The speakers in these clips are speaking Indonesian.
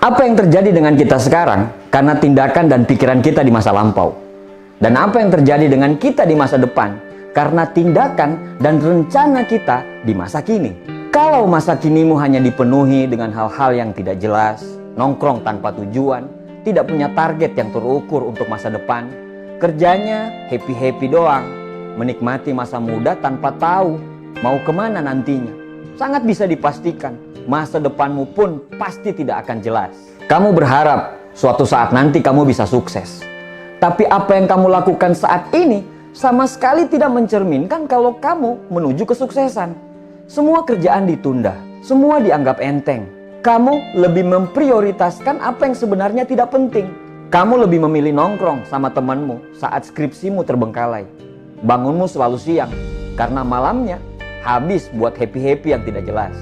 Apa yang terjadi dengan kita sekarang karena tindakan dan pikiran kita di masa lampau. Dan apa yang terjadi dengan kita di masa depan karena tindakan dan rencana kita di masa kini. Kalau masa kinimu hanya dipenuhi dengan hal-hal yang tidak jelas, nongkrong tanpa tujuan, tidak punya target yang terukur untuk masa depan, kerjanya happy-happy doang, menikmati masa muda tanpa tahu mau kemana nantinya, sangat bisa dipastikan masa depanmu pun pasti tidak akan jelas. Kamu berharap suatu saat nanti kamu bisa sukses. Tapi apa yang kamu lakukan saat ini sama sekali tidak mencerminkan kalau kamu menuju kesuksesan. Semua kerjaan ditunda, semua dianggap enteng. Kamu lebih memprioritaskan apa yang sebenarnya tidak penting. Kamu lebih memilih nongkrong sama temanmu saat skripsimu terbengkalai. Bangunmu selalu siang karena malamnya habis buat happy-happy yang tidak jelas.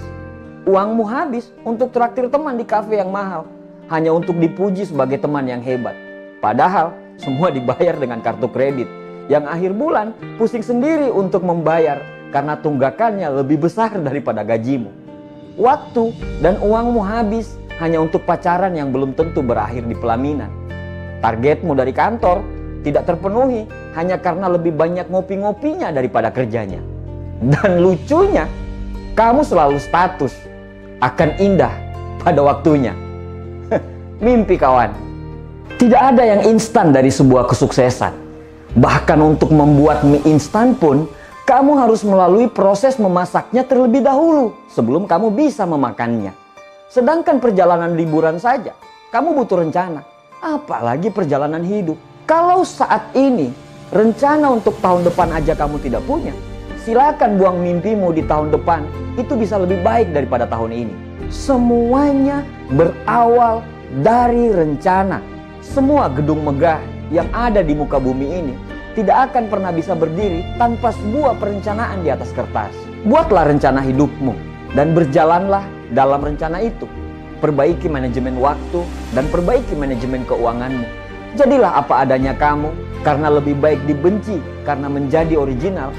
Uangmu habis untuk traktir teman di kafe yang mahal, hanya untuk dipuji sebagai teman yang hebat. Padahal semua dibayar dengan kartu kredit, yang akhir bulan pusing sendiri untuk membayar karena tunggakannya lebih besar daripada gajimu. Waktu dan uangmu habis hanya untuk pacaran yang belum tentu berakhir di pelaminan. Targetmu dari kantor tidak terpenuhi hanya karena lebih banyak ngopi-ngopinya daripada kerjanya. Dan lucunya, kamu selalu status akan indah pada waktunya. Mimpi kawan. Tidak ada yang instan dari sebuah kesuksesan. Bahkan untuk membuat mie instan pun, kamu harus melalui proses memasaknya terlebih dahulu sebelum kamu bisa memakannya. Sedangkan perjalanan liburan saja, kamu butuh rencana. Apalagi perjalanan hidup. Kalau saat ini, rencana untuk tahun depan aja kamu tidak punya, silakan buang mimpimu di tahun depan. Itu bisa lebih baik daripada tahun ini. Semuanya berawal dari rencana. Semua gedung megah yang ada di muka bumi ini tidak akan pernah bisa berdiri tanpa sebuah perencanaan di atas kertas. Buatlah rencana hidupmu dan berjalanlah dalam rencana itu. Perbaiki manajemen waktu dan perbaiki manajemen keuanganmu. Jadilah apa adanya kamu, karena lebih baik dibenci karena menjadi original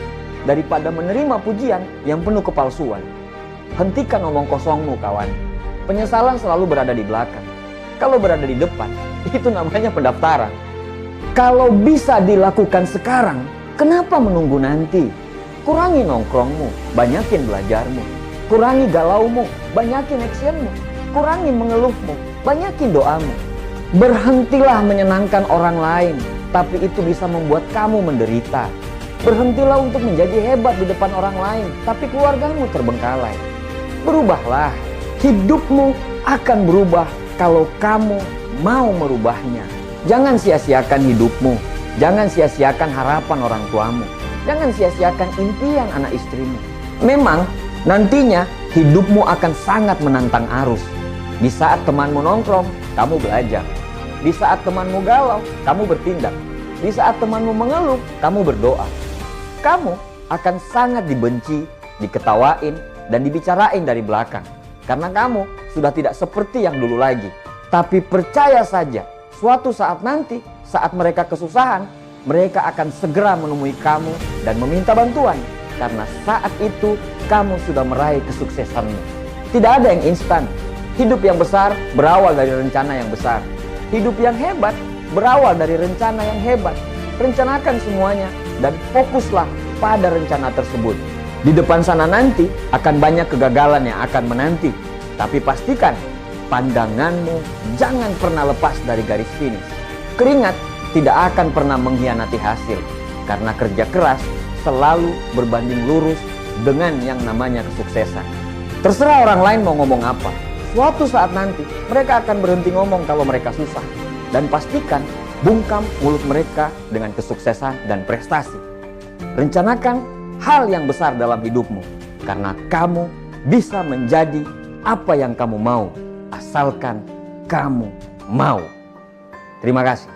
daripada menerima pujian yang penuh kepalsuan. Hentikan omong kosongmu kawan. Penyesalan selalu berada di belakang. Kalau berada di depan, itu namanya pendaftaran. Kalau bisa dilakukan sekarang, kenapa menunggu nanti? Kurangi nongkrongmu, banyakin belajarmu. Kurangi galaumu, banyakin actionmu. Kurangi mengeluhmu, banyakin doamu. Berhentilah menyenangkan orang lain, tapi itu bisa membuat kamu menderita. Berhentilah untuk menjadi hebat di depan orang lain, tapi keluargamu terbengkalai. Berubahlah, hidupmu akan berubah kalau kamu mau merubahnya. Jangan sia-siakan hidupmu, jangan sia-siakan harapan orang tuamu, jangan sia-siakan impian anak istrimu. Memang nantinya hidupmu akan sangat menantang arus. Di saat temanmu nongkrong, kamu belajar. Di saat temanmu galau, kamu bertindak. Di saat temanmu mengeluh, kamu berdoa. Kamu akan sangat dibenci, diketawain, dan dibicarain dari belakang. Karena kamu sudah tidak seperti yang dulu lagi. Tapi percaya saja, suatu saat nanti, saat mereka kesusahan, mereka akan segera menemui kamu dan meminta bantuan. Karena saat itu, kamu sudah meraih kesuksesanmu. Tidak ada yang instan. Hidup yang besar berawal dari rencana yang besar. Hidup yang hebat berawal dari rencana yang hebat. Rencanakan semuanya dan fokuslah pada rencana tersebut. Di depan sana nanti akan banyak kegagalan yang akan menanti. Tapi pastikan pandanganmu jangan pernah lepas dari garis finish. Keringat tidak akan pernah mengkhianati hasil. Karena kerja keras selalu berbanding lurus dengan yang namanya kesuksesan. Terserah orang lain mau ngomong apa. Suatu saat nanti mereka akan berhenti ngomong kalau mereka susah. Dan pastikan bungkam mulut mereka dengan kesuksesan dan prestasi. Rencanakan hal yang besar dalam hidupmu. Karena kamu bisa menjadi apa yang kamu mau. Asalkan kamu mau. Terima kasih.